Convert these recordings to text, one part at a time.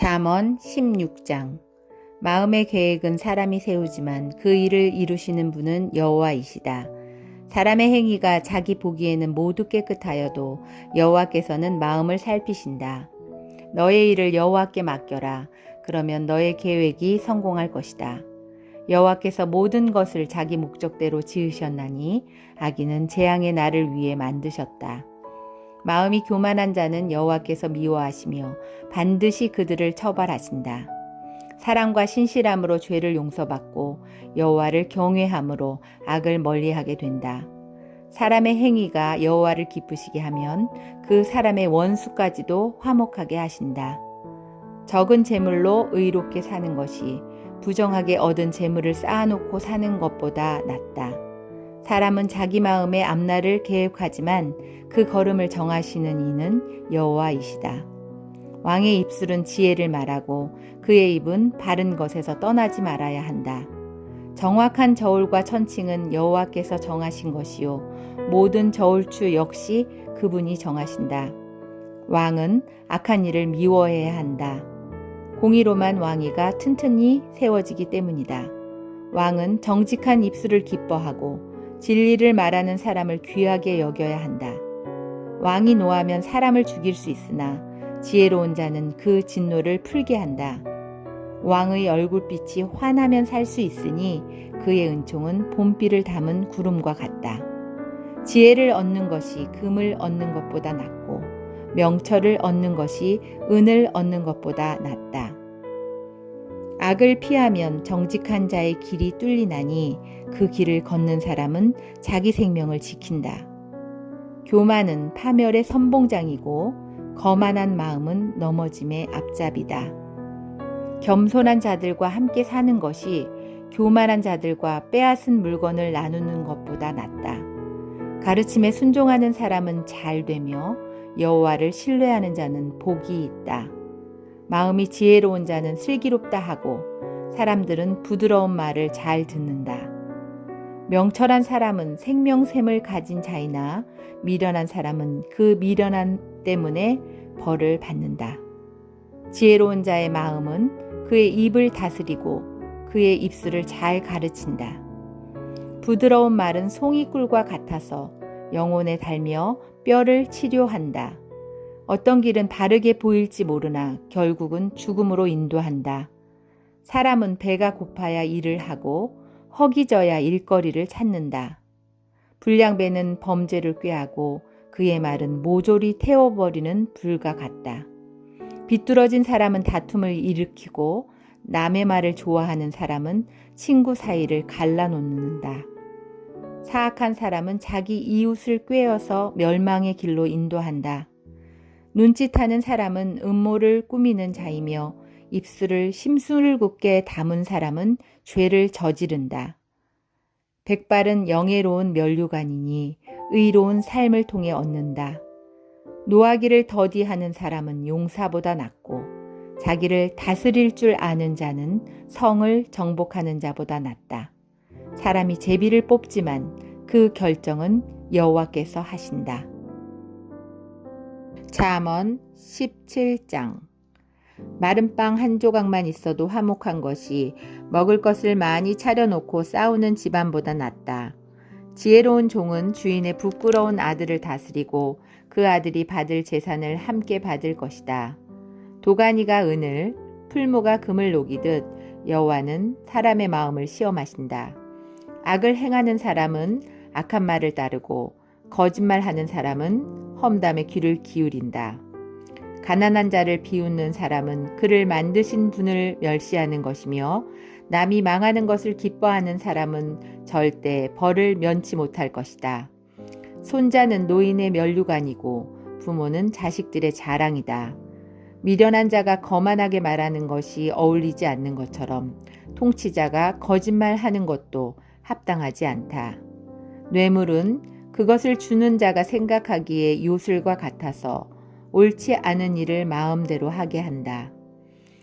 잠언 16장. 마음의 계획은 사람이 세우지만 그 일을 이루시는 분은 여호와이시다. 사람의 행위가 자기 보기에는 모두 깨끗하여도 여호와께서는 마음을 살피신다. 너의 일을 여호와께 맡겨라. 그러면 너의 계획이 성공할 것이다. 여호와께서 모든 것을 자기 목적대로 지으셨나니 악인은 재앙의 날을 위해 만드셨다. 마음이 교만한 자는 여호와께서 미워하시며 반드시 그들을 처벌하신다. 사랑과 신실함으로 죄를 용서받고 여호와를 경외함으로 악을 멀리하게 된다. 사람의 행위가 여호와를 기쁘시게 하면 그 사람의 원수까지도 화목하게 하신다. 적은 재물로 의롭게 사는 것이 부정하게 얻은 재물을 쌓아놓고 사는 것보다 낫다. 사람은 자기 마음의 앞날을 계획하지만 그 걸음을 정하시는 이는 여호와이시다. 왕의 입술은 지혜를 말하고 그의 입은 바른 것에서 떠나지 말아야 한다. 정확한 저울과 천칭은 여호와께서 정하신 것이요 모든 저울추 역시 그분이 정하신다. 왕은 악한 일을 미워해야 한다. 공의로만 왕위가 튼튼히 세워지기 때문이다. 왕은 정직한 입술을 기뻐하고 진리를 말하는 사람을 귀하게 여겨야 한다. 왕이 노하면 사람을 죽일 수 있으나 지혜로운 자는 그 진노를 풀게 한다. 왕의 얼굴빛이 환하면 살 수 있으니 그의 은총은 봄비를 담은 구름과 같다. 지혜를 얻는 것이 금을 얻는 것보다 낫고 명철을 얻는 것이 은을 얻는 것보다 낫다. 악을 피하면 정직한 자의 길이 뚫리나니 그 길을 걷는 사람은 자기 생명을 지킨다. 교만은 파멸의 선봉장이고 거만한 마음은 넘어짐의 앞잡이다. 겸손한 자들과 함께 사는 것이 교만한 자들과 빼앗은 물건을 나누는 것보다 낫다. 가르침에 순종하는 사람은 잘 되며 여호와를 신뢰하는 자는 복이 있다. 마음이 지혜로운 자는 슬기롭다 하고 사람들은 부드러운 말을 잘 듣는다. 명철한 사람은 생명샘을 가진 자이나 미련한 사람은 그 미련함 때문에 벌을 받는다. 지혜로운 자의 마음은 그의 입을 다스리고 그의 입술을 잘 가르친다. 부드러운 말은 송이꿀과 같아서 영혼에 달며 뼈를 치료한다. 어떤 길은 바르게 보일지 모르나 결국은 죽음으로 인도한다. 사람은 배가 고파야 일을 하고 허기져야 일거리를 찾는다. 불량배는 범죄를 꾀하고 그의 말은 모조리 태워버리는 불과 같다. 비뚤어진 사람은 다툼을 일으키고 남의 말을 좋아하는 사람은 친구 사이를 갈라놓는다. 사악한 사람은 자기 이웃을 꾀어서 멸망의 길로 인도한다. 눈짓하는 사람은 음모를 꾸미는 자이며 입술을 심술궂게 담은 사람은 죄를 저지른다. 백발은 영예로운 면류관이니 의로운 삶을 통해 얻는다. 노하기를 더디하는 사람은 용사보다 낫고 자기를 다스릴 줄 아는 자는 성을 정복하는 자보다 낫다. 사람이 제비를 뽑지만 그 결정은 여호와께서 하신다. 잠언 17장. 마른 빵 한 조각만 있어도 화목한 것이 먹을 것을 많이 차려놓고 싸우는 집안보다 낫다. 지혜로운 종은 주인의 부끄러운 아들을 다스리고 그 아들이 받을 재산을 함께 받을 것이다. 도가니가 은을, 풀무가 금을 녹이듯 여호와는 사람의 마음을 시험하신다. 악을 행하는 사람은 악한 말을 따르고 거짓말하는 사람은 험담에 귀를 기울인다. 가난한 자를 비웃는 사람은 그를 만드신 분을 멸시하는 것이며 남이 망하는 것을 기뻐하는 사람은 절대 벌을 면치 못할 것이다. 손자는 노인의 면류관이고 부모는 자식들의 자랑이다. 미련한 자가 거만하게 말하는 것이 어울리지 않는 것처럼 통치자가 거짓말하는 것도 합당하지 않다. 뇌물은 그것을 주는 자가 생각하기에 요술과 같아서 옳지 않은 일을 마음대로 하게 한다.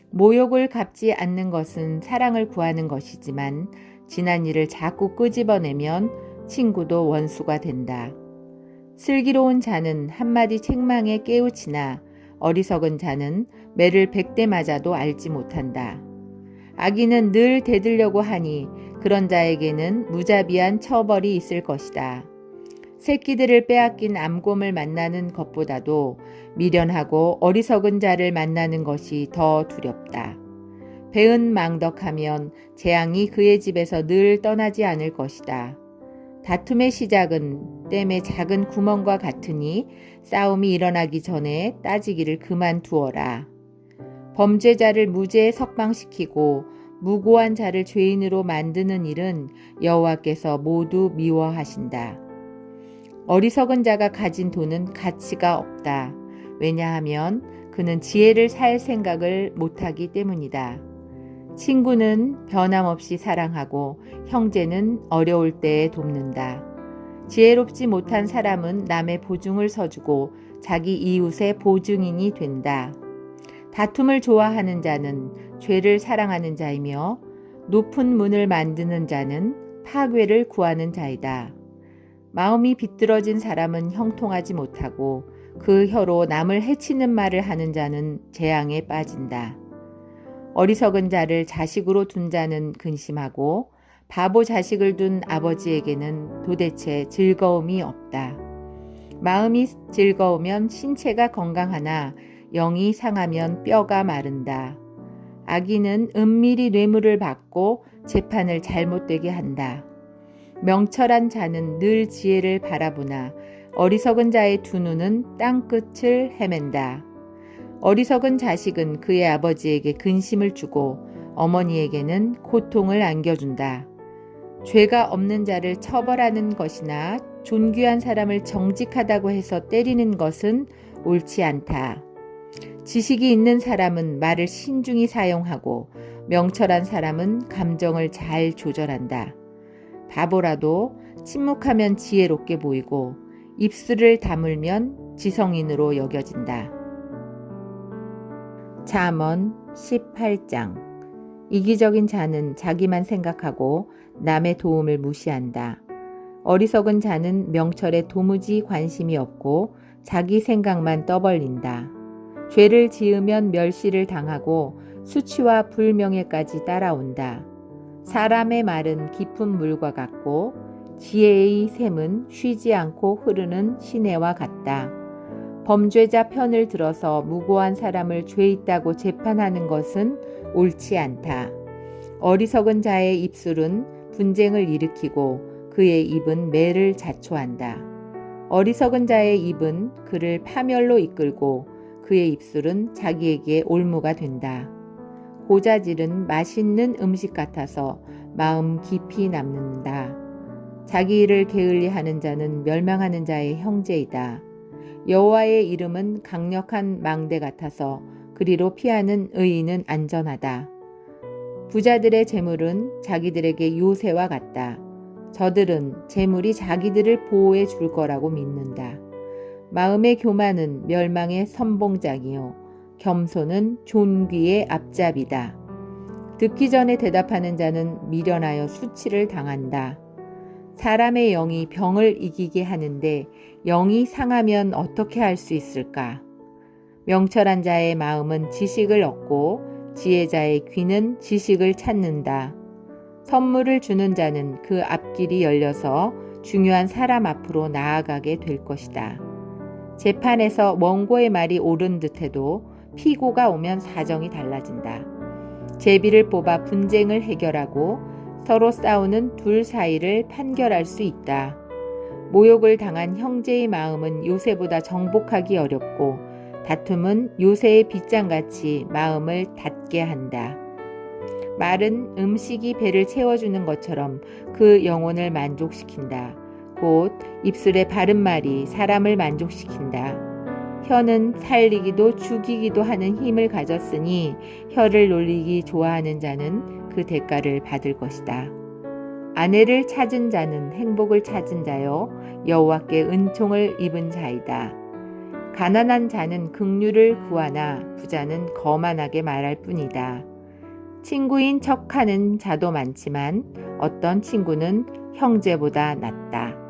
모욕을 갚지 않는 것은 사랑을 구하는 것이지만 지난 일을 자꾸 끄집어내면 친구도 원수가 된다. 슬기로운 자는 한마디 책망에 깨우치나 어리석은 자는 매를 100대 맞아도 알지 못한다. 악인은 늘 대들려고 하니 그런 자에게는 무자비한 처벌이 있을 것이다. 새끼들을 빼앗긴 암곰을 만나는 것보다도 미련하고 어리석은 자를 만나는 것이 더 두렵다. 배은 망덕하면 재앙이 그의 집에서 늘 떠나지 않을 것이다. 다툼의 시작은 댐의 작은 구멍과 같으니 싸움이 일어나기 전에 따지기를 그만두어라. 범죄자를 무죄에 석방시키고 무고한 자를 죄인으로 만드는 일은 여호와께서 모두 미워하신다. 어리석은 자가 가진 돈은 가치가 없다. 왜냐하면 그는 지혜를 살 생각을 못하기 때문이다. 친구는 변함없이 사랑하고 형제는 어려울 때에 돕는다. 지혜롭지 못한 사람은 남의 보증을 서주고 자기 이웃의 보증인이 된다. 다툼을 좋아하는 자는 죄를 사랑하는 자이며 높은 문을 만드는 자는 파괴를 구하는 자이다. 마음이 비뚤어진 사람은 형통하지 못하고 그 혀로 남을 해치는 말을 하는 자는 재앙에 빠진다. 어리석은 자를 자식으로 둔 자는 근심하고 바보 자식을 둔 아버지에게는 도대체 즐거움이 없다. 마음이 즐거우면 신체가 건강하나 영이 상하면 뼈가 마른다. 악인은 은밀히 뇌물을 받고 재판을 잘못되게 한다. 명철한 자는 늘 지혜를 바라보나 어리석은 자의 두 눈은 땅끝을 헤맨다. 어리석은 자식은 그의 아버지에게 근심을 주고 어머니에게는 고통을 안겨준다. 죄가 없는 자를 처벌하는 것이나 존귀한 사람을 정직하다고 해서 때리는 것은 옳지 않다. 지식이 있는 사람은 말을 신중히 사용하고 명철한 사람은 감정을 잘 조절한다. 바보라도 침묵하면 지혜롭게 보이고 입술을 다물면 지성인으로 여겨진다. 잠언 18장. 이기적인 자는 자기만 생각하고 남의 도움을 무시한다. 어리석은 자는 명철에 도무지 관심이 없고 자기 생각만 떠벌린다. 죄를 지으면 멸시를 당하고 수치와 불명예까지 따라온다. 사람의 말은 깊은 물과 같고 지혜의 샘은 쉬지 않고 흐르는 시내와 같다. 범죄자 편을 들어서 무고한 사람을 죄 있다고 재판하는 것은 옳지 않다. 어리석은 자의 입술은 분쟁을 일으키고 그의 입은 매를 자초한다. 어리석은 자의 입은 그를 파멸로 이끌고 그의 입술은 자기에게 올무가 된다. 고자질은 맛있는 음식 같아서 마음 깊이 남는다. 자기 일을 게을리하는 자는 멸망하는 자의 형제이다. 여호와의 이름은 강력한 망대 같아서 그리로 피하는 의인은 안전하다. 부자들의 재물은 자기들에게 요새와 같다. 저들은 재물이 자기들을 보호해 줄 거라고 믿는다. 마음의 교만은 멸망의 선봉장이요 겸손은 존귀의 앞잡이다. 듣기 전에 대답하는 자는 미련하여 수치를 당한다. 사람의 영이 병을 이기게 하는데 영이 상하면 어떻게 할 수 있을까? 명철한 자의 마음은 지식을 얻고 지혜자의 귀는 지식을 찾는다. 선물을 주는 자는 그 앞길이 열려서 중요한 사람 앞으로 나아가게 될 것이다. 재판에서 원고의 말이 옳은 듯해도 피고가 오면 사정이 달라진다. 제비를 뽑아 분쟁을 해결하고 서로 싸우는 둘 사이를 판결할 수 있다. 모욕을 당한 형제의 마음은 요새보다 정복하기 어렵고 다툼은 요새의 빗장같이 마음을 닫게 한다. 말은 음식이 배를 채워주는 것처럼 그 영혼을 만족시킨다. 곧 입술의 바른 말이 사람을 만족시킨다. 혀는 살리기도 죽이기도 하는 힘을 가졌으니 혀를 놀리기 좋아하는 자는 그 대가를 받을 것이다. 아내를 찾은 자는 행복을 찾은 자요 여호와께 은총을 입은 자이다. 가난한 자는 긍휼을 구하나 부자는 거만하게 말할 뿐이다. 친구인 척하는 자도 많지만 어떤 친구는 형제보다 낫다.